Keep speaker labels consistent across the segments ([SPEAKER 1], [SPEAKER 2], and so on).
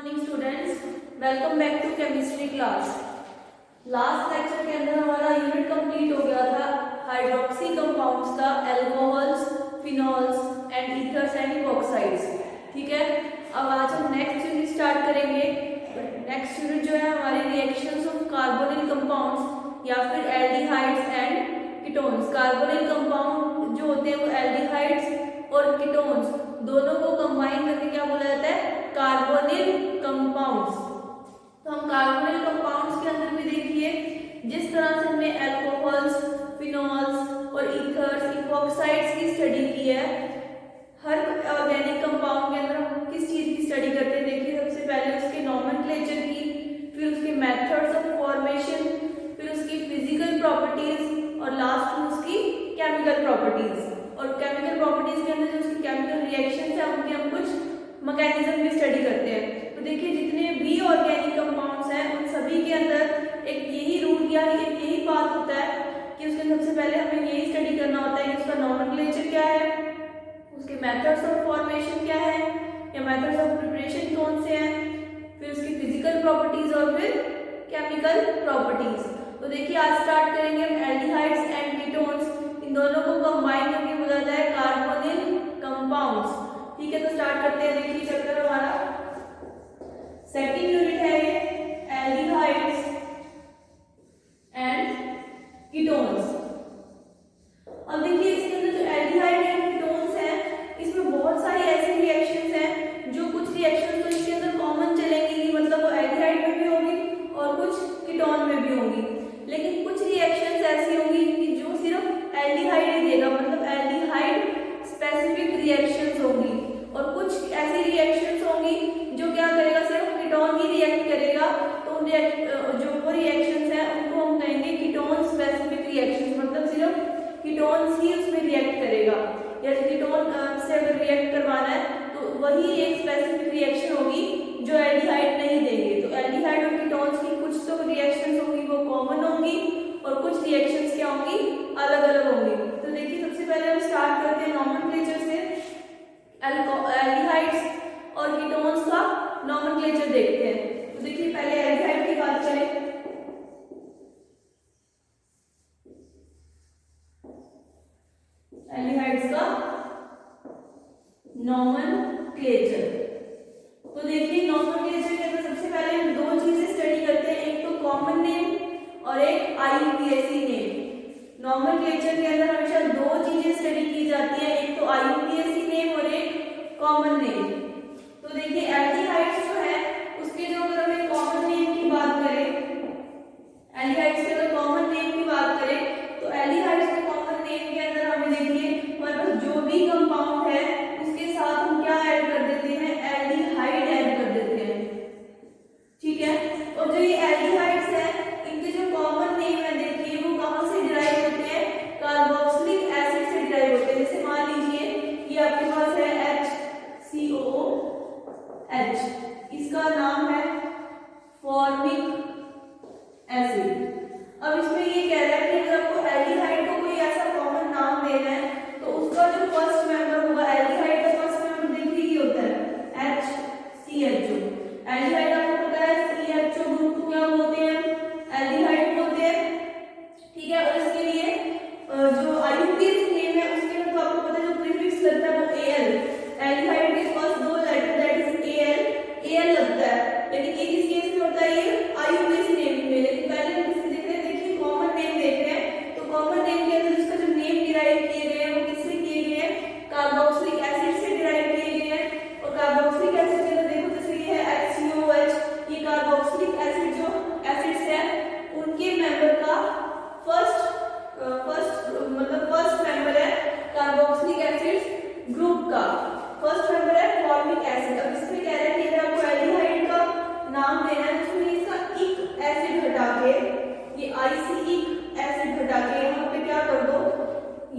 [SPEAKER 1] Morning students, welcome back to chemistry class. Last lecture के अंदर हमारा यूनिट कंप्लीट हो गया था हाइड्रोक्सी कंपाउंड्स का, alcohols, phenols and ethers and epoxides. ठीक है, अब आज हम नेक्स्ट यूनिट स्टार्ट करेंगे। नेक्स्ट यूनिट जो है हमारी रिएक्शंस ऑफ कार्बोनिल कंपाउंड्स या फिर aldehydes and ketones. Carbonyl compound जो होते हैं वो एल्डिहाइड्स और कीटोन्स दोनों को कंबाइन करके क्या बोला जाता है? Carbonyl compounds. तो हम कार्बोनिल कंपाउंड्स के अंदर भी देखिए जिस तरह से हमने एल्कोहल्स, फिनॉल्स और ईथर्स, इपॉक्साइड्स की स्टडी की है। हर ऑर्गेनिक कंपाउंड के अंदर हम किस चीज की स्टडी करते हैं? देखिए, सबसे पहले उसके नॉमेनक्लेचर की, फिर उसके मेथड्स ऑफ फॉर्मेशन, फिर उसकी फिजिकल प्रॉपर्टीज और लास्ट में उसकी केमिकल प्रॉपर्टीज। और केमिकल प्रॉपर्टीज के अंदर जो उसकी केमिकल रिएक्शंस है उनके हम कुछ मैकेनिज्म भी स्टडी करते हैं। तो देखिए, जितने भी ऑर्गेनिक कंपाउंड्स हैं उन सभी के अंदर एक यही रूल या एक यही बात होता है कि उसके सबसे पहले हमें यही स्टडी करना होता है कि उसका नॉमेनक्लेचर क्या है, उसके मेथड्स ऑफ फॉर्मेशन क्या है या मेथड्स ऑफ प्रिपरेशन कौन से हैं, फिर उसकी फिजिकल प्रॉपर्टीज और फिर केमिकल प्रॉपर्टीज। तो देखिए, आज स्टार्ट करेंगे हम एल्डिहाइड्स एंड कीटोन्स। इन दोनों को कंबाइन करके बोला जाता है कार्बोनिल कंपाउंड्स। ठीक है, तो स्टार्ट करते हैं। देखिए, चैप्टर हमारा सेकंड यूनिट है ये, एल्डिहाइड्स एंड कीटोन्स। अब देखिए, इसके अंदर जो एल्डिहाइड एंड कीटोन्स हैं इसमें बहुत सारी ऐसी रिएक्शंस हैं जो कुछ रिएक्शंस तो इसके अंदर कॉमन चलेंगी, मतलब वो एल्डिहाइड में भी होगी और कुछ कीटोन में भी होंगी। लेकिन कुछ रिएक्शंस ऐसी होंगी कि जो सिर्फ एल्डिहाइड ही देगा, मतलब एल्डिहाइड स्पेसिफिक रिएक्शंस होंगी। और कुछ ऐसी रिएक्शंस होंगी जो क्या करेगा, सिर्फ कीटोन ही रिएक्ट करेगा। तो जो वो रिएक्शंस हैं उनको हम कहेंगे कीटोन स्पेसिफिक रिएक्शंस, मतलब सिर्फ कीटोन ही उसमें रिएक्ट करेगा। या कीटोन से अगर रिएक्ट करवाना है तो वही एक स्पेसिफिक रिएक्शन होगी जो एल्डिहाइड नहीं देंगे। तो एल्डिहाइड और कीटोन्स की कुछ तो रिएक्शंस होंगी वो कॉमन होंगी और कुछ रिएक्शंस क्या होंगी, अलग अलग होंगी। तो देखिए, सबसे पहले हम स्टार्ट करते हैं नॉमेनक्लेचर से। एल्डिहाइड्स और कीटोन्स का नॉमेनक्लेचर देखते हैं। तो देखिए, पहले एल्डिहाइड की बात करें। एल्डिहाइड्स का नॉमेनक्लेचर। तो देखिए, नॉमेनक्लेचर के अंदर सबसे पहले हम दो चीजें स्टडी करते हैं, एक तो कॉमन नेम और एक आईयूपीएसी नेम। नॉमेनक्लेचर के अंदर हमेशा दो चीजें स्टडी की जाती है, एक तो आईयूपीएसी नेम और एक कॉमन नेम। तो देखिए, एल्डिहाइड्स जो है उसके जो अगर हमें कॉमन नेम की बात करें, एल्डिहाइड्स के अगर कॉमन नेम की बात करें तो एल्डिहाइड्स के कॉमन नेम के अंदर हमें देखिए हमारे पास जो भी कंपाउंड है उसके साथ हम क्या ऐड कर देते हैं, एल्डिहाइड ऐड कर देते हैं। ठीक है, और जो ये एल्डिहाइड्स है इनके जो कॉमन नेम है देखिए वो कहां से डिराइव होते हैं, कार्बोक्सिलिक एसिड से डिराइव होते हैं। जैसे मान लीजिए ये आपके पास है HCOOH, इसका नाम है फॉर्मिक एसिड। अब इसमें ये कह रहा है कि अगर आपको एल्डिहाइड को कोई ऐसा कॉमन नाम देना है तो उसका जो फर्स्ट मेंबर होगा, एल्डिहाइड का फर्स्ट मेंबर देखिए ये होता है HCHO। एल्डिहाइड आपको पता है CHO ग्रुप को क्या बोलते हैं, एल्डिहाइड बोलते हैं। ठीक है, और इसके लिए जो आईयूपीएसी नेम है उसके अंदर तो आपको पता है जो प्रीफिक्स लगता है वो AL। एल्डिहाइड के फर्स्ट दो लेटर दैट इज AL लगता है, लेकिन ये किस केस में होता है, ये आईयूपीएसी नेम में। लेकिन पहले हम किससे देख रहे हैं, देखिए कॉमन नेम देख रहे हैं। तो कॉमन नेम के अंदर जिसका जो नेम डिराइव किए गए हैं वो किससे किए गए हैं, कार्बोक्सिलिक एसिड से डिराइव किए गए हैं। और कार्बोक्सिलिक एसिड के अंदर देखो जैसे ये है HCOOH, ये कार्बोक्सिलिक एसिड जो एसिड्स है उनके मेंबर का फर्स्ट मेंबर है कार्बोक्सिलिक एसिड ग्रुप का, फर्स्ट मेंबर है फॉर्मिक एसिड। अब इसमें कह रहे हैं कि अगर आपको एल्डिहाइड का नाम देना है तो उसमें इसका इक एसिड हटा के, ये आइसिक एसिड हटा के यहाँ पे क्या कर दो,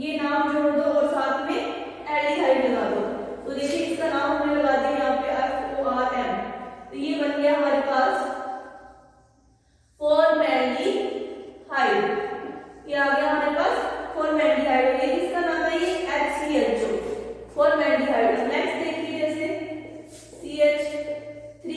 [SPEAKER 1] ये नाम जोड़ दो और साथ में एल्डिहाइड लगा दो। तो देखिए, इसका नाम हमने लगा दिया यहाँ पे FORM। तो ये बन गया हमारे पास फॉर्मेल्डिहाइड। ये आ गया हमारे पास फॉर्मेल्डिहाइड। ये किसका नाम है, ये HCHO फॉर्मेल्डिहाइड। नेक्स्ट देखिए, जैसे CH3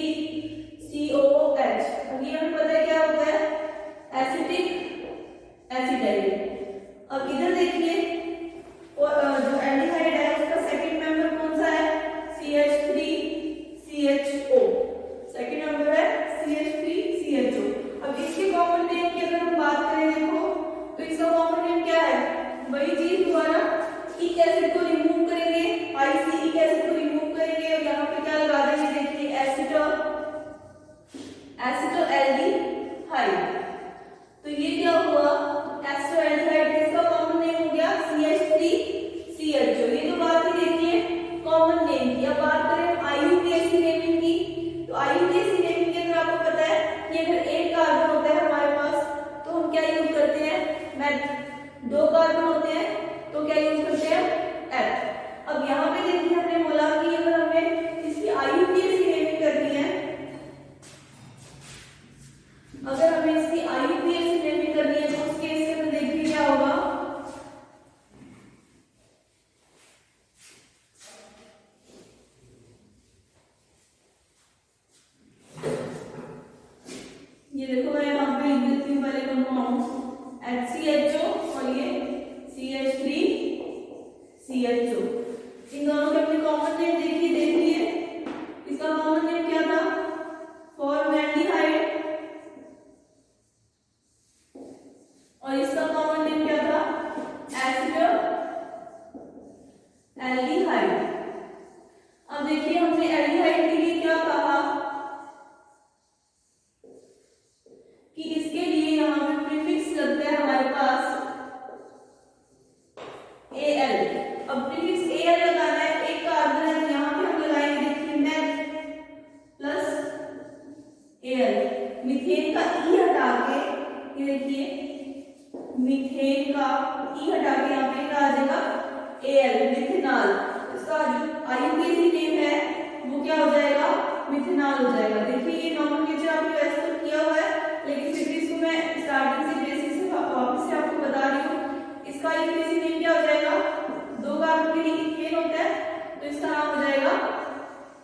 [SPEAKER 1] मीथेन का ई हटा के, ये देखिए मीथेन का ई हटा के यहाँ पे क्या आ जाएगा एल, मिथेनॉल। इसका जो आईयूपीएसी नेम है वो क्या हो जाएगा, मिथेनॉल हो जाएगा। देखिए ये नॉमेनक्लेचर आपने वैसे तो किया हुआ है, लेकिन फिर भी इसको मैं स्टार्टिंग से बेसिक से वापस से आपको बता रही हूँ। इसका आईयूपीएसी नेम क्या हो जाएगा, 2 कार्बन के लिए इथेन होता है तो इसका नाम हो जाएगा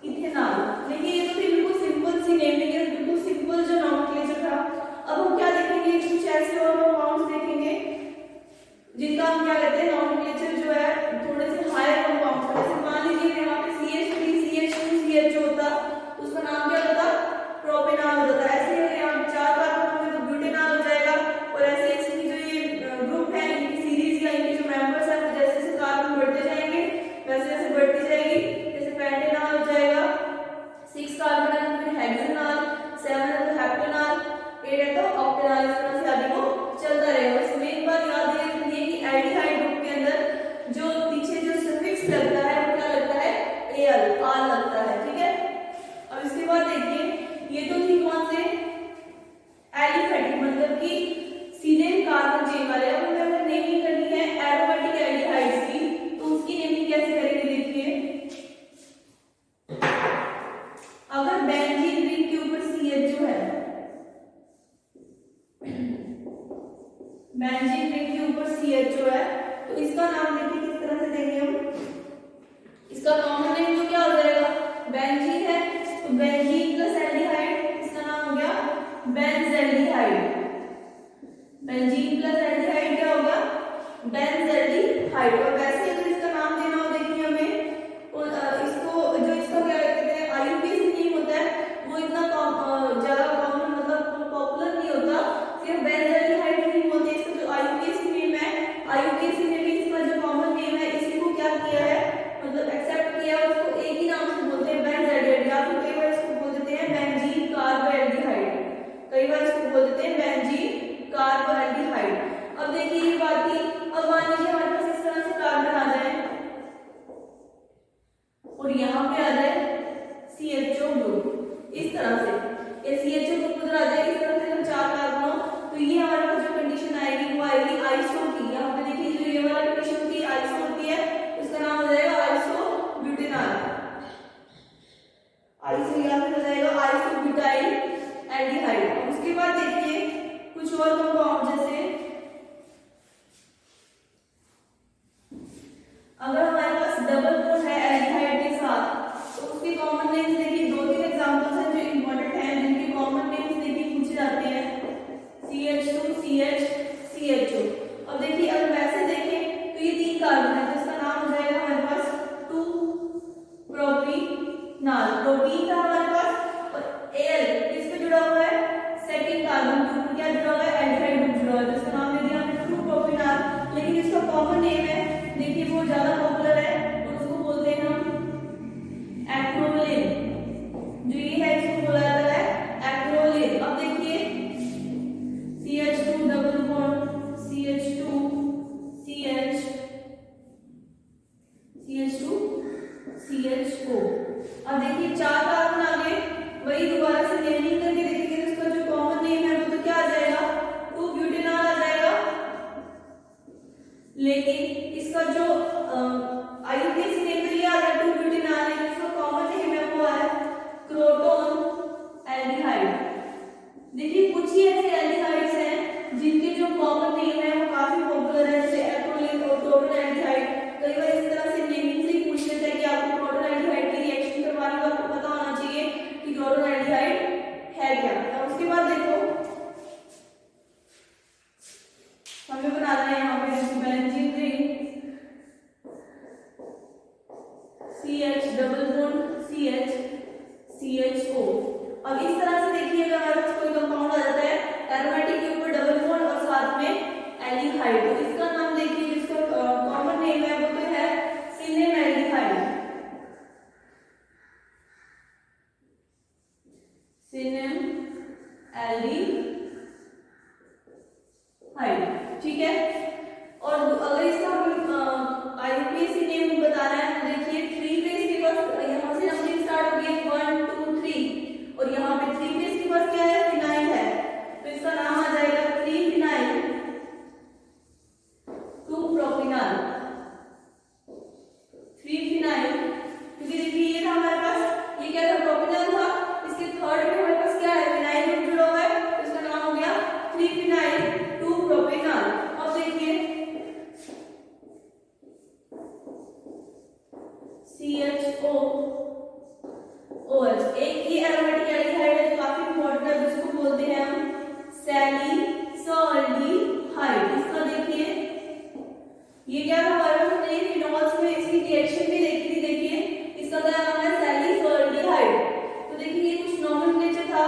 [SPEAKER 1] इथेनॉल। देखिए ये तो थी बिल्कुल सिंपल सी नेम, लेकिन बिल्कुल सिंपल जो नॉमेनक्लेचर था। अब हम क्या देखेंगे, कुछ ऐसे और कंपाउंड्स देखेंगे जिनका हम क्या कहते हैं नॉमेनक्लेचर जो है थोड़े से हायर कंपाउंड। जैसे मान लीजिए यहाँ पे CH3 CH2 CHO होता तो उसका नाम क्या होता, प्रोपेनॉल हो जाता। ऐसे ही यहाँ 4 कार्बन होंगे तो ब्यूटेनॉल हो जाएगा। और ऐसे इसकी जो ये ग्रुप है, इनकी सीरीज या इनके जो मेंबर्स हैं वो जैसे जैसे कार्बन बढ़ते जाएंगे वैसे वैसे बढ़ती जाएगी। जैसे पेंटेनॉल हो जाएगा, 6 कार्बन है तो फिर हेक्सेनॉल, 7 है तो हेप्टेनॉल, 8 है तो ऑक्टेनॉल। इस तरह से आगे वो चलता रहेगा। बस मेन बात याद रखनी है कि एल्डिहाइड ग्रुप के अंदर जो पीछे जो सफिक्स लगता है वो क्या लगता है, एल, आर लगता है। ठीक है, अब इसके बाद देखिए ये तो थी कौन से एलिफेटिक, मतलब कि सीधे कार्बन चेन वाले। अब हमें अगर नेमिंग करनी है एरोमेटिक एल्डिहाइड्स की तो उसकी नेमिंग कैसे करेंगे, देखिए अगर बेंजीन रिंग के ऊपर CH जो है, बेंजीन रिंग के ऊपर CH जो है तो इसका नाम देखिए किस तरह से देंगे हम। इसका कॉमन नेम तो क्या हो जाएगा, बेंजीन है तो बेंजीन प्लस एल्डिहाइड, इसका नाम हो गया बेंजेल्डिहाइड। बेंजीन प्लस एल्डिहाइड क्या होगा, बेंजेल्डिहाइड। और वैसे अगर इसका नाम देना हो देखिए हमें, और इसको जो इसका क्या कहते हैं आईयूपीएसी नेम होता है वो इतना ज्यादा कॉमन मतलब पॉपुलर नहीं होता, सिर्फ बेंजेल्डिहाइड नहीं बोलते। इसका जो आईयूपीएसी नेम है, आईयूपीएसी नेम इसका जो कॉमन नेम है इसी को क्या किया है, मतलब एक्सेप्ट किया है, उसको एक ही नाम से बोलते हैं बेंजेल्डिहाइड। या फिर कई बार इसको बोल देते हैं बेंजीन कार्बोएल्डिहाइड, कई बार इसको बोल देते हैं बेंजीन कार्बोएल्डिहाइड। अब देखिए ये बात थी। अब मान लीजिए हमारे पास इस तरह से कार्बन आ जाए और यहाँ पे आ जाए CHO ग्रुप, इस तरह से ये CHO ग्रुप उधर आ जाए, इस तरह से हम 4 कार्बन हो तो ये हमारे पास जो कंडीशन आएगी वो आएगी आइसो की। यहाँ पे देखिए जो ये वाला कंडीशन होती है आइसो की है, उसका नाम हो जाएगा आइसोब्यूटेनॉल, आइसो या फिर हो जाएगा आइसोब्यूटाइल एल्डिहाइड। और उसके बाद देखिए कुछ और कंपाउंड, जैसे अगर हमारे पास डबल बॉन्ड है एल्डिहाइड के साथ तो उसके कॉमन नेम्स देखिए 2-3 एग्जांपल्स हैं जो इंपॉर्टेंट हैं, जिनके कॉमन नेम्स देखिए पूछे जाते हैं, CH2 CH CHO। अब देखिए अगर वैसे देखें तो ये 3 कार्बन है तो इसका नाम हो जाएगा हमारे पास 2 प्रोपीनॉल, प्रोपीन था हमारे पास। और एल इस पे जुड़ा हुआ है सेकंड कार्बन के ऊपर क्या जुड़ा हुआ है, एल्डिहाइड ग्रुप जुड़ा हुआ है तो इसका नाम दे दिया हमने 2 प्रोपीनॉल। लेकिन इसका कॉमन नेम है देखिए वो ज्यादा पॉपुलर है तो उसको बोलते हैं हम एक्रोलिन। जो ये है इसको बोला जाता है एक्रोलिन। अब देखिए CH2 double bond CH2 CH CH2 CHO। अब देखिए 4 कार्बन आ गए, वही दोबारा से नेमिंग करके देखेंगे तो इसका जो कॉमन नेम है वो तो क्या आ जाएगा, 2 ब्यूटेनॉल आ जाएगा। लेकिन इसका जो आईयूपीएसी नेम तो ये आ रहा है 2 ब्यूटेनॉल, लेकिन इसका कॉमन नेम है वो है क्रोटोन एल्डिहाइड। देखिए कुछ ही ऐसे एल्डिहाइड्स हैं जिनके जो कॉमन नेम है वो काफी पॉपुलर है, जैसे एक्रोलिन और क्रोटोन एल्डिहाइड। कई बार इस तरह से नेमिंग से ही पूछ लेते हैं कि आपको क्रोटोन एल्डिहाइड की रिएक्शन करवानी हो, आपको पता होना चाहिए कि क्रोटोन एल्डिहाइड है क्या। और उसके बाद देखो हमें बनाना है यहाँ पे benzene ring CH double bond CH CHO। अब इस तरह से देखिए अगर हमारे पास कोई कंपाउंड आ जाता है एरोमेटिक के ऊपर डबल बॉन्ड और साथ में एल्डिहाइड तो इसका नाम देखिए जिसका कॉमन नेम है वो तो है सिनेमैल्डिहाइड, सिनेमैल्डिहाइड। ठीक है, और अगर इसका आईयूपीएसी नेम बताना है तो देखिए 3 प्लेस के पास यहाँ से नंबरिंग स्टार्ट होगी 1 2 3 और यहाँ पे 3 प्लेस के पास क्या है, फिनाइल है ये एरोमेटिक एल्डिहाइड है जो काफी इंपॉर्टेंट है, जिसको बोलते हैं हम सैलिसल्डिहाइड। इसका देखिए ये क्या था हमारे पास, हमने फिनोल्स में इसकी रिएक्शन भी देखी थी। देखिए इसका क्या नाम है, सैलिसल्डिहाइड। तो देखिए ये कुछ नॉमेनक्लेचर था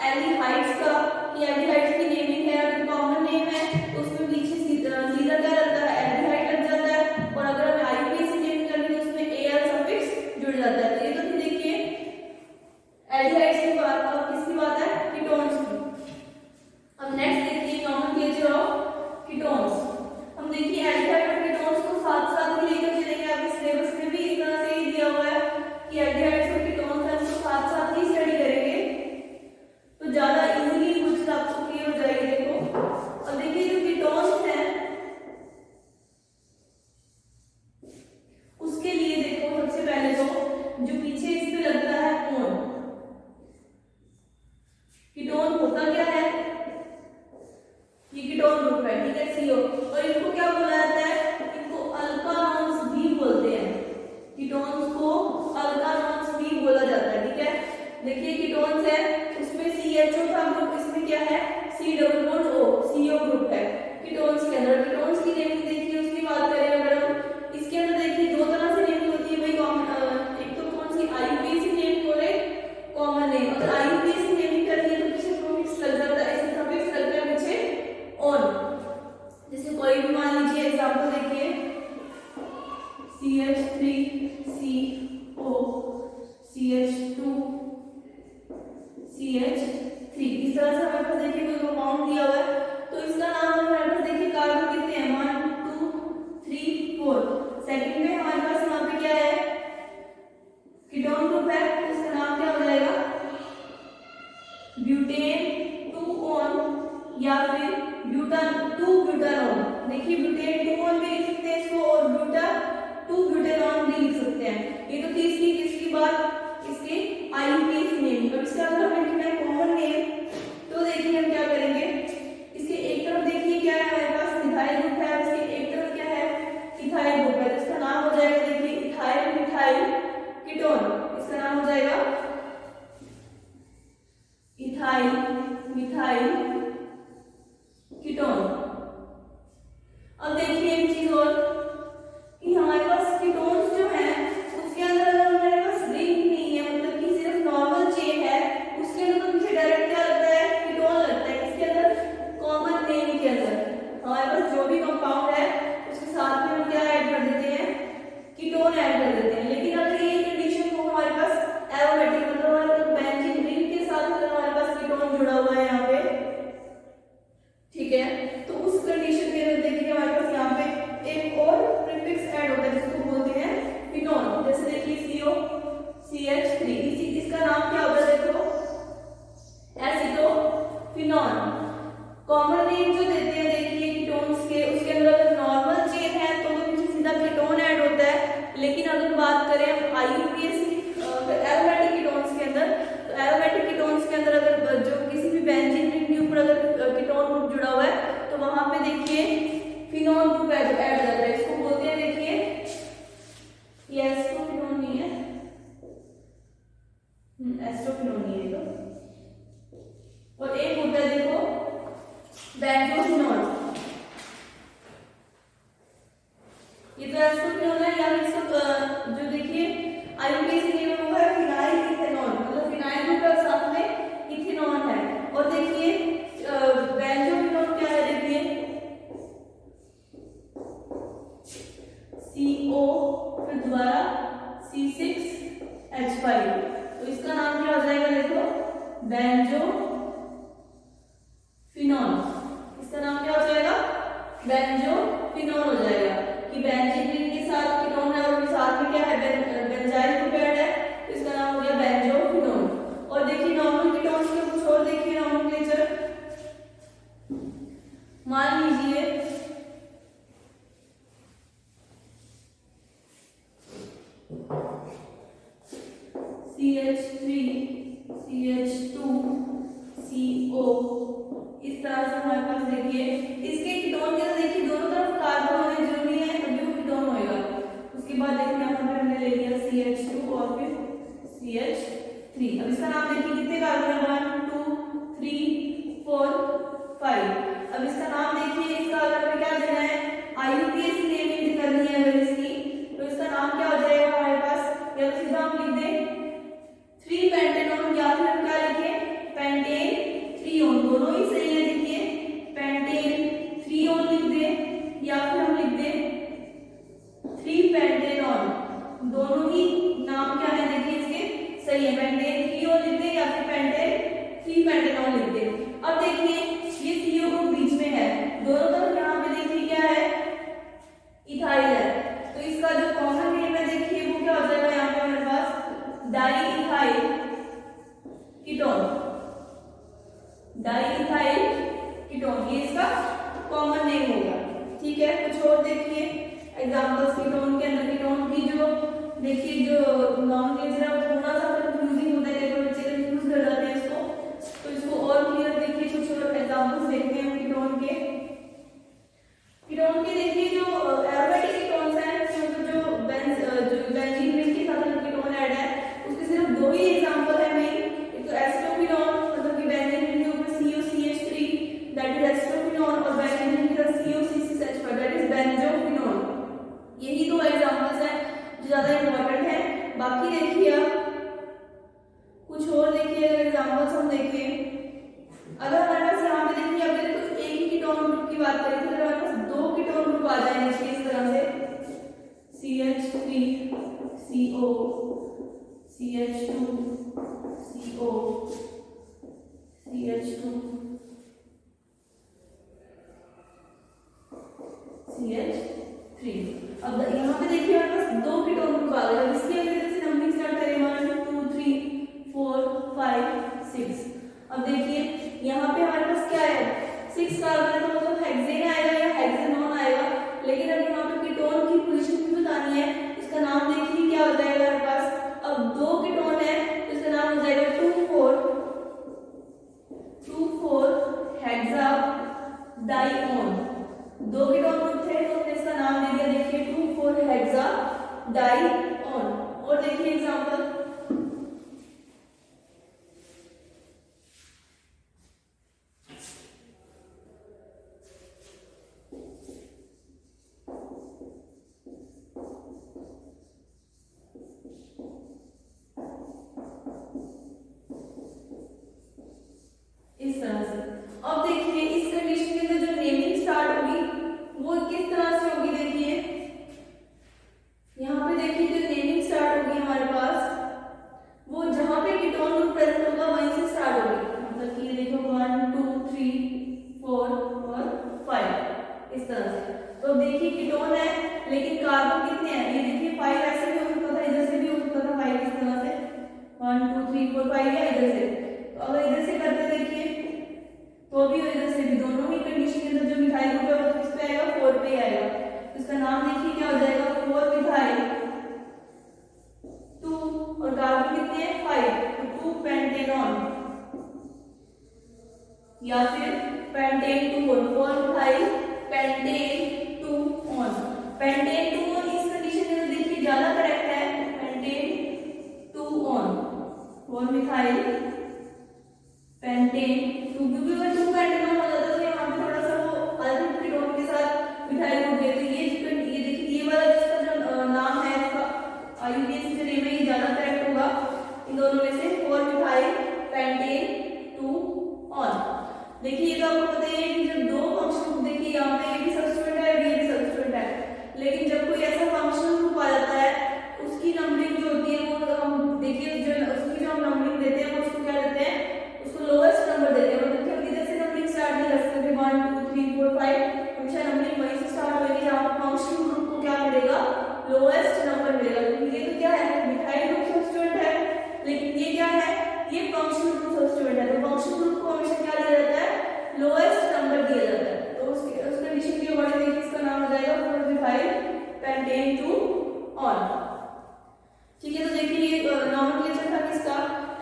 [SPEAKER 1] एल्डिहाइड्स का, कि एल्डिहाइड्स की नेमिंग है, अगर कॉमन नेम है तो उसमें पीछे सीधा क्या लगता है, एल्डिहाइड लग जाता है, और अगर हमें आईयूपीएसी नेम करनी है तो उसमें एल सफिक्स जुड़ जाता है। तो ये तो देखिए एल्डिहाइड्स की बात, अब किसकी बात है, कीटोन्स की। अब नेक्स्ट देखिए नॉमेनक्लेचर ऑफ कीटोन्स। हम देखिए एल्डिहाइड और कीटोन्स को साथ साथ ही लेकर चलेंगे, आपके सिलेबस में भी इस तरह से ही दिया हुआ है कि एल्डिहाइड्स और कीटोन्स है उसको साथ साथ ही स्टडी करेंगे, तो ज्यादा इजीली कुछ आपको क्लियर हो जाएगी। देखो अब देखिए जो कीटोन्स हैं उसके लिए देखो सबसे पहले तो जो पीछे इस पे लगता है ओन, कीटोन होता क्या है, ये कीटोन ग्रुप है, ठीक है, सीओ, और इनको क्या बोला जाता है, इनको अल्कानोन्स भी बोलते हैं, कीटोन्स को अल्कानोन्स भी बोला जाता है, ठीक है। देखिए कीटोन्स है उसमें CHO था ग्रुप, इसमें क्या है C+O CO ग्रुप है कीटोन्स के अंदर। कीटोन्स की नेमिंग देखिए उसकी बात करें अगर हम, इसके अंदर देखिए दो तरह से नेमिंग होती है भाई, एक तो कौन सी आईयूपीएसी नेम और एक कॉमन नेम। अगर आईयूपीएसी नेमिंग करनी है तो पीछे प्रीफिक्स लग जाता है, ऐसे सफिक्स लगता है पीछे ऑन। जैसे कोई भी मान लीजिए एग्जांपल देखिए CH3CO CH2 CH3, इस तरह से हमारे पास देखिए कोई कंपाउंड दिया हुआ है, तो इसका नाम हमारे पास देखिए कार्बन कितने हैं, 1 2 3 4। सेकंड में हमारे पास यहाँ पे क्या है, कीटोन ग्रुप है, तो इसका नाम क्या हो जाएगा, ब्यूटेन 2 ऑन या फिर ब्यूटान 2 ब्यूटानॉन। देखिए ब्यूटेन 2 ऑन भी लिख सकते हैं इसको, और ब्यूटा 2 ब्यूटानॉन भी लिख सकते हैं। ये तो तीसरी किसकी बात, इसके आईयूपीएसी नेम। अब इसका अगर हमें लिखना है कॉमन नेम, तो देखिए हम क्या करेंगे, इसके एक तरफ देखिए क्या है हमारे पास, इथाइल ग्रुप है, इसके एक तरफ क्या है, इथाइल ग्रुप है, तो इसका नाम हो जाएगा देखिए इथाइल मिथाइल कीटोन। इसका नाम हो जाएगा इथाइल मिथाइल कीटोन। अब देखिए एक चीज और कि हमारे पास कीटोन्स जो है उसके अंदर अगर हमारे पास रिंग नहीं है, मतलब कि सिर्फ नॉर्मल चेन है, उसके अंदर तो मुझे डायरेक्ट क्या लगता है, कीटोन लगता है। इसके अंदर कॉमन नेम के अंदर हमारे पास जो भी कंपाउंड है उसके साथ में हम क्या ऐड कर देते हैं, कीटोन ऐड कर देते हैं। लेकिन अगर ये कंडीशन को हमारे पास एरोमेटिक मतलब हमारे पास बेंजीन रिंग के साथ अगर हमारे पास कीटोन जुड़ा हुआ है यहाँ पे, ठीक है, तो उस कंडीशन के अंदर देखिए हमारे पास यहाँ पे एक और प्रीफिक्स ऐड होता है जिसको बोलते हैं फिनोल। जैसे देखिए CO CH3, इसका नाम क्या होता है, देखो एसिटोफिनॉल। कॉमन नेम जो देते हैं देखिए कीटोन्स के, उसके अंदर अगर नॉर्मल चेन है तो वो पीछे सीधा कीटोन ऐड होता है। लेकिन अगर बात करें हम आईयूपीएसी एरोमेटिक कीटोन्स के अंदर, तो एरोमेटिक कीटोन्स के अंदर अगर जो किसी भी बेंजीन रिंग के ऊपर अगर कीटोन ग्रुप जुड़ा हुआ है तो वहां पे देखिए फिनोल ग्रुप ऐड हो जाता है। इसको बोलते हैं देखिए, ये एस्टोफिनोल नहीं है, एस्टोफिनोल नहीं है तो, और एक होता है देखो बेंजोफिनोल। ये तो एस्टोफिनोल है, या इसका जो देखिए आईयूपीएसी नेम होगा फिनाइल इथेनॉल, मतलब फिनाइल ग्रुप और साथ में इथेनॉल है। और देखिए बेंजोफिनोल क्या है, देखिए CO फिर दोबारा C6H5, तो इसका नाम क्या हो जाएगा, देखो बेंजोफिनॉल। इसका नाम क्या हो जाएगा, बेंजोफिनॉल हो जाएगा, कि बेंजीन रिंग के साथ कीटोन है और साथ में क्या है बेंजाइल ग्रुप ऐड है, तो इसका नाम हो गया बेंजोफिनॉल। और देखिए नॉर्मल कीटोन्स के कुछ और देखिए नॉमेनक्लेचर, मान लीजिए CH3 CH2 देखिए कितने कार्बन है, 1 2 3 4 5। अब इसका नाम देखिए, इसका अगर हमें क्या देना है, IUPAC नेमिंग करनी है अगर इसकी, तो इसका नाम क्या हो जाएगा हमारे पास, या तो सीधा हम लिख दें 3 पेंटेनॉन, या फिर हम क्या लिखें पेंटेन 3 ऑन, दोनों ही सही है। देखिए पेंटेन 3 ऑन लिख दें, या फिर हम लिख दें 3 पेंटेनॉन, दोनों ही नाम क्या है देखिए इसके सही है, पेंटेन 3 ऑन लिख दें या फिर पेंटेन 3 पेंटेनॉन लिख दें। अब देखिए ये CO ग्रुप बीच में है, दोनों तरफ यहाँ पे देखिए क्या है, इथाइल है, तो इसका जो कॉमन नेम है देखिए वो क्या हो जाएगा यहाँ पे हमारे पास diethyl ketone, diethyl ketone, ये इसका कॉमन नेम होगा। ठीक है, कुछ और देखिए एग्जांपल्स कीटोन के अंदर। कीटोन की जो देखिए जो नॉमेनक्लेचर है थोड़ा सा कंफ्यूजिंग होता है, कई बच्चे कंफ्यूज कर जाते हैं इसको, तो इसको और क्लियर देखिए, कुछ और एग्जांपल्स देखते हैं कीटोन के। कीटोन के देखिए जो एरोमेटिक कीटोन्स हैं, जो बेंजीन रिंग के साथ कीटोन ऐड है, उसके सिर्फ दो ही एग्जांपल है मेन, एक तो एस्टोक्विनोन, मतलब कि बेंजीन रिंग के ऊपर COCH3 दैट इज एस्टोक्विनोन, और बेंजीन रिंग के साथ COC6H5 दैट इज बेंजोक्विनोन। यही दो एग्जांपल्स हैं जो ज्यादा इंपॉर्टेंट है। बाकी देखिए अब कुछ और देखिए, अगर एग्जांपल्स हम देखें, अगर हमारे पास यहाँ पे देखिए अगर तो एक ही कीटोन ग्रुप की बात करें तो हमारे पास दो कीटोन ग्रुप आ जाएंगे इस तरह से, CH3 CO CH2 CO CH2 CH3। अब यहाँ पे देखिए हमारे पास दो कीटोन ग्रुप आ गए, इसकी वजह से नंबरिंग स्टार्ट करें 1 2 3 4 5 6। अब देखिए यहाँ पे हमारे पास क्या है, 6 कार्बन है, तो मतलब हेक्सेन आएगा या हेक्सेनॉन आएगा, लेकिन अब यहाँ पे कीटोन की पोजीशन भी बतानी है, इसका नाम देखिए क्या हो जाएगा हमारे पास। अब दो कीटोन है तो इसका नाम हो जाएगा 2,4 हेक्सा डाइओन। दो कीटोन ग्रुप थे तो हमने इसका नाम दे दिया देखिए 2,4 हेक्सा डाइओन। और देखिए एग्जांपल, इस तरह से। अब देखिए इस कंडीशन के अंदर जो नेमिंग स्टार्ट होगी वो किस तरह से होगी, देखिए यहाँ पे देखिए जो नेमिंग स्टार्ट होगी हमारे पास वो जहां पे कीटोन ग्रुप प्रेजेंट होगा वहीं से स्टार्ट होगी, मतलब कि देखो 1 2 3 4 और 5 इस तरह से। तो देखिए कीटोन है लेकिन कार्बन कितने हैं, ये देखिए 5 ऐसे भी हो सकता था, इधर से भी हो सकता था 5 इस तरह से 1 2 3 4 5 या इधर से। तो अगर इधर से करते देखिए तो भी और इधर से भी, दोनों ही कंडीशन के अंदर जो मिथाइल ग्रुप है वो किस पे आएगा, 4 पे आएगा। तो इसका नाम देखिए क्या हो जाएगा, 4 मिथाइल 2 और कार्बन कितने हैं 5, तो 2 पेंटेनॉन या फिर pentane 2 4 methyl pentane 2 on. Pentane 2 on इस कंडीशन में देखिए ज्यादा करेक्ट है, पेंटेन 2 ऑन 4 मिथाइल पेंटेन 2, क्योंकि अगर 2 पेंटेनॉन हो जाता तो यहाँ पे थोड़ा सा वो अल्फा कीटोन के साथ मिथाइल ग्रुप देते। ये देखिए ये वाला जिसका जो नाम है इसका IUPAC जो नेम है ये ज्यादा करेक्ट होगा इन दोनों में से, 4 मिथाइल पेंटेन 2 ऑन। देखिए ये तो आपको पता ही है कि जब दो फंक्शन ग्रुप, देखिए यहाँ पे ये भी सब्स्टिट्यूएंट है ये भी सब्स्टिट्यूएंट है, लेकिन जब कोई ऐसा फंक्शन ग्रुप आ जाता है उसकी नंबरिंग जो होती है वो हम देखिए जो उसकी जो हम नंबरिंग देते हैं वो उसको क्या देते हैं, उसको लोएस्ट नंबर देते हैं, मतलब कि हम इधर से नंबरिंग स्टार्ट नहीं कर सकते 1 2 3 4 5, हमेशा नंबरिंग वहीं से स्टार्ट होगी जहाँ पर फंक्शन ग्रुप को क्या मिलेगा, लोएस्ट नंबर मिलेगा। क्योंकि ये तो क्या है, मिथाइल ग्रुप सब्स्टिट्यूएंट है, लेकिन ये क्या है, ये फंक्शन ग्रुप सब्स्टिट्यूएंट है, तो फंक्शन ग्रुप को हमेशा क्या दिया जाता है, लोएस्ट नंबर दिया जाता है। तो उस कंडीशन के अकॉर्डिंग देखिए इसका नाम हो जाएगा 4 मिथाइल पेंटेन 2 ऑन। ठीक है, तो देखिए ये नॉमेनक्लेचर था किसका,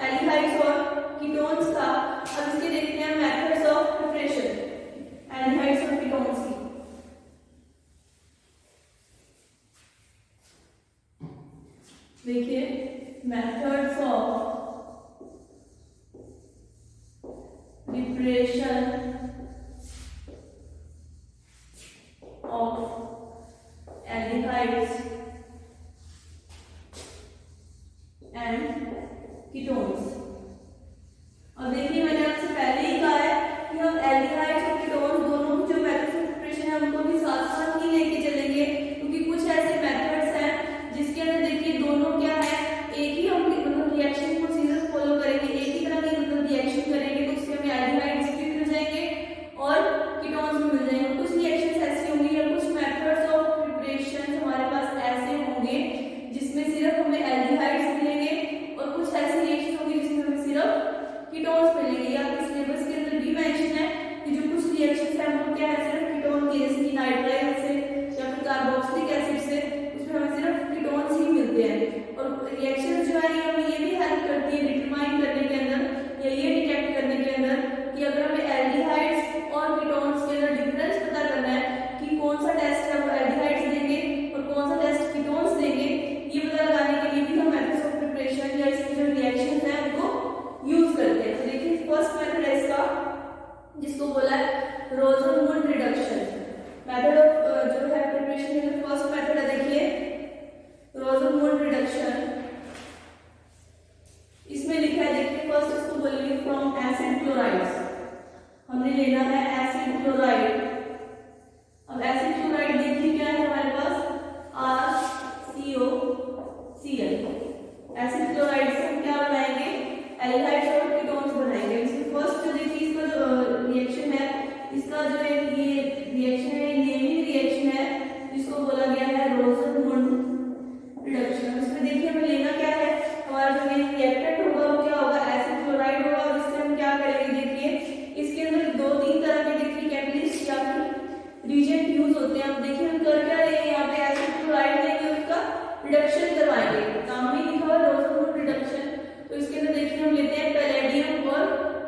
[SPEAKER 1] एल्डिहाइड्स और कीटोन्स का। अब इसके देखते हैं मेथड्स ऑफ प्रिपरेशन एल्डिहाइड्स और कीटोन्स की। देखिए मेथड्स ऑफ फर्स्ट मेथड है इसका, जिसको बोला है रोजनवुड रिडक्शन मेथड ऑफ जो है प्रिपरेशन के फर्स्ट मेथड है, देखिए रोजनवुड रिडक्शन। इसमें लिखा है, देखिए फर्स्ट इसको बोलेंगे फ्रॉम एसिड क्लोराइड्स, हमने लेना है एसिड क्लोराइड। अब एसिड क्लोराइड देखिए क्या है हमारे पास, RCOCl। एसिड क्लोराइड से हम क्या बनाएंगे, एल्डिहाइड्स और कीटोन्स बनाएंगे। इसमें फर्स्ट जो देखिए इसका जो रिएक्शन है, इसका जो है ये रिएक्शन है, नेमिंग रिएक्शन है, जिसको बोला गया है रोजनवुड रिडक्शन। इसमें देखिए हमें लेना क्या है, हमारा जो मेन रिएक्टेंट होगा वो क्या होगा, एसिड क्लोराइड होगा। और इससे हम क्या करेंगे, देखिए इसके अंदर दो तीन तरह के देखिए कैटलिस्ट या फिर रिएजेंट यूज होते हैं। अब देखिए हम कर क्या रहे हैं, यहाँ पे एसिड क्लोराइड लेंगे, उसका रिडक्शन करवाएंगे, नाम में लिखा हुआ रोजनवुड रिडक्शन। तो इसके अंदर देखिए हम लेते हैं पैलेडियम और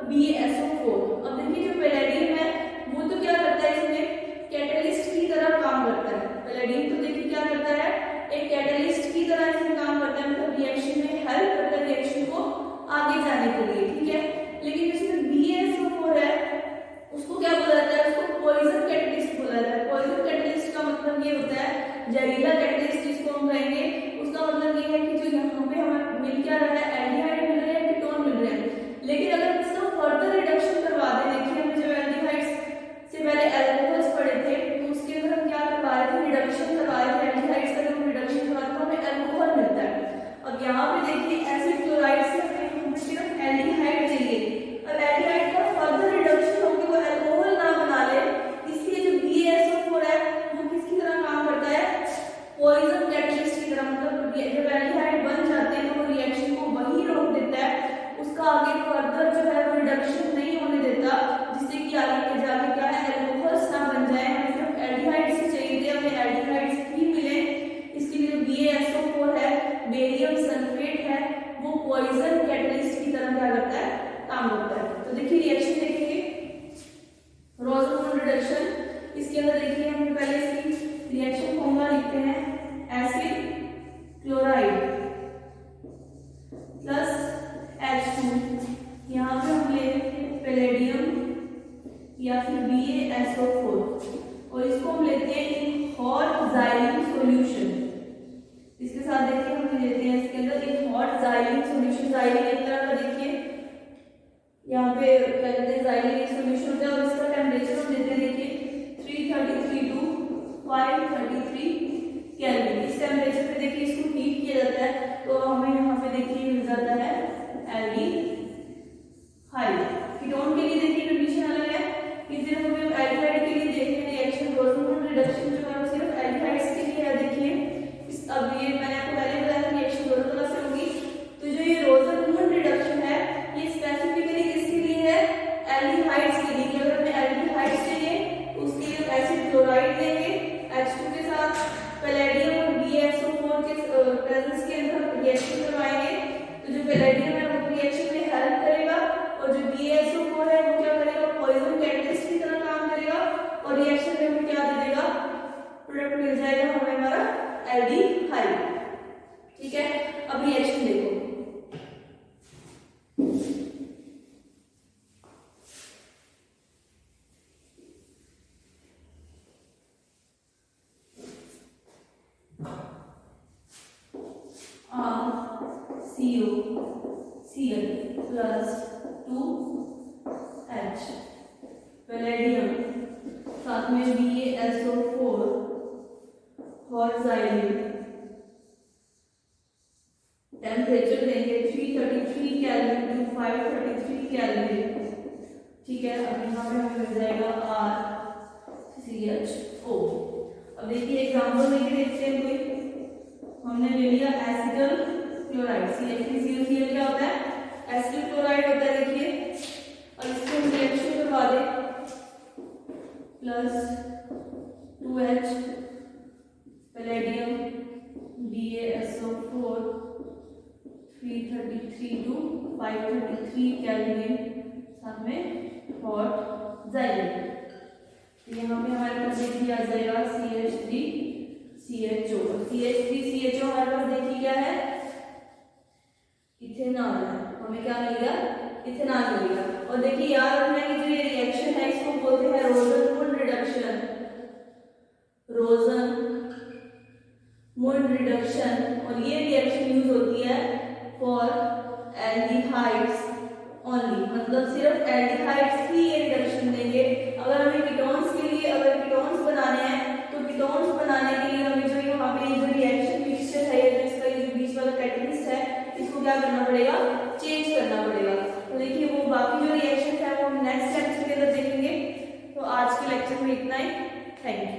[SPEAKER 1] BaSO4। अब देखिए जो पैलेडियम है वो तो क्या करता है, इसमें कैटलिस्ट की तरह काम करता है। पैलेडियम तो देखिए क्या करता है, एक कैटलिस्ट की तरह इसमें काम करता है, मतलब रिएक्शन में हेल्प करता है रिएक्शन को आगे जाने के लिए, ठीक है। लेकिन जिसमें BaSO4 है उसको क्या बोला जाता है, उसको पॉइजन कैटलिस्ट बोला जाता है। पॉइजन कैटलिस्ट का मतलब ये होता है, जहरीला कैटलिस्ट जिसको हम कहेंगे, उसका मतलब ये है कि जो यहाँ पे हमें मिल क्या रहा है, एल्डिहाइड मिल रहे हैं, कीटोन मिल रहे हैं। लेकिन अगर इसका फर्दर रिडक्शन करवा दें, देखिए हमने जो एल्डिहाइड्स से पहले अल्कोहल्स पढ़े थे, तो उसके अंदर हम क्या करवा रहे थे, रिडक्शन करवा रहे थे। एल्डिहाइड्स का जब रिडक्शन करवाते हैं तो हमें अल्कोहल मिलता है। अब यहाँ पे देखिए एसिड क्लोराइड से हमें सिर्फ एल्डिहाइड चाहिए। अब एल्डिहाइड का फर्दर रिडक्शन होकर वो अल्कोहल ना बना ले, इसलिए जो BaSO4 है वो किसकी तरह काम करता है, पॉइजन कैटलिस्ट की तरह। मतलब जब एल्डिहाइड बन जाते हैं तो वो रिएक्शन को वही रोक देता है, उसका आगे फर्दर जो है वो रिडक्शन नहीं होने देता, जिससे कि आगे के जाके क्या है, अल्कोहल्स ना बन जाए। हमें सिर्फ एल्डिहाइड्स ही चाहिए थे, हमें एल्डिहाइड्स ही मिले। इसके लिए BaSO4 है, बेरियम सल्फेट है, वो पॉइजन कैटलिस्ट की तरह क्या करता है, काम करता है। तो देखिए रिएक्शन देखेंगे, रोजनवुड रिडक्शन। इसके अंदर देखिए हम पहले इसकी रिएक्शन फॉर्मूला लिखते हैं, एसिड क्लोराइड प्लस H2। यहाँ पे हम ले पैलेडियम या फिर BaSO4 और इसको हम लेते हैं इन हॉट xylene सॉल्यूशन। इसके साथ देखिए हम लेते हैं इसके अंदर एक हॉट xylene सॉल्यूशन। xylene एक तरह का देखिए यहाँ पे क्या कहते हैं, xylene एक सॉल्यूशन होता है और इसका टेम्परेचर हम देते हैं देखिए 333 to 533 केल्विन। इस टेम्परेचर पे देखिए इसको हीट किया जाता है तो हमें यहाँ पे देखिए मिल जाता है एल्डिहाइड। कीटोन के लिए देखिए कंडीशन अलग है, कि सिर्फ हमें एल्डिहाइड के लिए देखिए रिएक्शन रोजनवुड रिडक्शन जो है वो सिर्फ एल्डिहाइड्स के लिए है। देखिए अब ये मैंने आपको पहले बताया रिएक्शन दोनों तरह से होगी। तो जो ये रोजनवुड रिडक्शन है ये स्पेसिफिकली किसके लिए है, एल्डिहाइड्स के लिए। अगर हमें एल्डिहाइड्स चाहिए तो उसके लिए एसिड क्लोराइड लेंगे, H2 के साथ पैलेडियम और BaSO4 के प्रेजेंस के अंदर रिएक्शन करवाएंगे। तो जो पैलेडियम है वो रिएक्शन में हेल्प करेगा और जो BaSO4 है वो क्या करेगा, पॉइजन कैटलिस्ट की तरह काम करेगा और रिएक्शन में हमें क्या दे देगा, प्रोडक्ट मिल जाएगा हमें हमारा एल्डिहाइड, ठीक है। अब रिएक्शन देखो, RCOCl प्लस 2H, पैलेडियम साथ में BaSO4, हॉट xylene, टेम्परेचर देंगे 333 केल्विन टू 533 केल्विन, ठीक है। अब यहाँ पे हमें मिल जाएगा RCHO। अब देखिए एग्जांपल देके देखते हैं कोई, हमने ले लिया एसिडल क्लोराइड, CH3COCl क्या होता है, एसिडल क्लोराइड होता है देखिए। और इसको हम रिएक्शन करवा दें, plus 2H palladium BaSO4 333 to 533 kelvin साथ में हॉट xylene। यहाँ पे हमारे पास देखिए आ जाएगा CH3CHO। CH3CHO हमारे पास देखिए क्या है, इथेनॉल है। हमें क्या मिलेगा, इथेनॉल मिलेगा। और और देखिए याद रखना कि जो ये रिएक्शन है इसको बोलते हैं रोजन-मुंड रिडक्शन, रोजन-मुंड रिडक्शन। और ये रिएक्शन यूज होती है फॉर एल्डिहाइड्स ओनली, मतलब सिर्फ एल्डिहाइड्स ही ये रिडक्शन देंगे। अगर हमें कीटोन्स के लिए अगर कीटोन्स बनाने हैं तो कीटोन्स बनाने के लिए हमें जो यहाँ पे जो रिएक्शन मिक्सचर है या जो इसका जो बीच वाला कैटलिस्ट है इसको क्या करना पड़ेगा, चेंज करना पड़ेगा। तो देखिए वो बाकी जो रिएक्शन है वो हम नेक्स्ट लेक्चर के अंदर देखेंगे। तो आज के लेक्चर में इतना ही, थैंक यू।